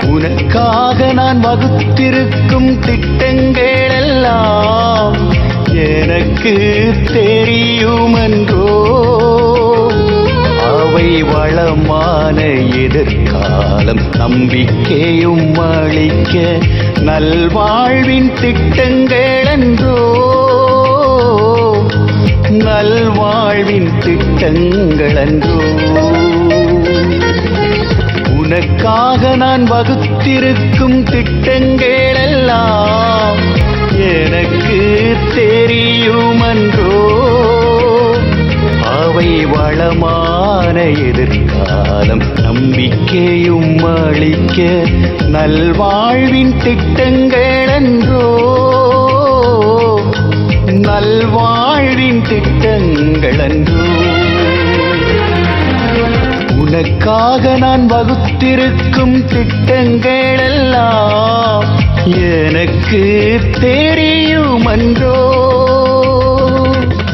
உனக்காக நான் வகுத்திருக்கும் திட்டங்கள் எல்லாம் எனக்கு தெரியுமென்றோ. அவை வளமான எதிர்காலம் நம்பிக்கையும் அளிக்க நல்வாழ்வின் திட்டங்கள் என்றோ. நல்வாழ்வின் திட்டங்கள் என்றோ. உனக்காக நான் வகுத்திருக்கும் திட்டங்கள் எல்லாம் எனக்கு தெரியுமென்றோ. அவை வளமான எதிர்காலம் நம்பிக்கையும் அளிக்க நல்வாழ்வின் திட்டங்கள் என்றோ. நல்வாழ்வின் திட்டங்கள் என்றோ. உனக்காக நான் வகுத்திருக்கும் திட்டங்கள் எல்லாம் எனக்கு தெரியுமென்றோ.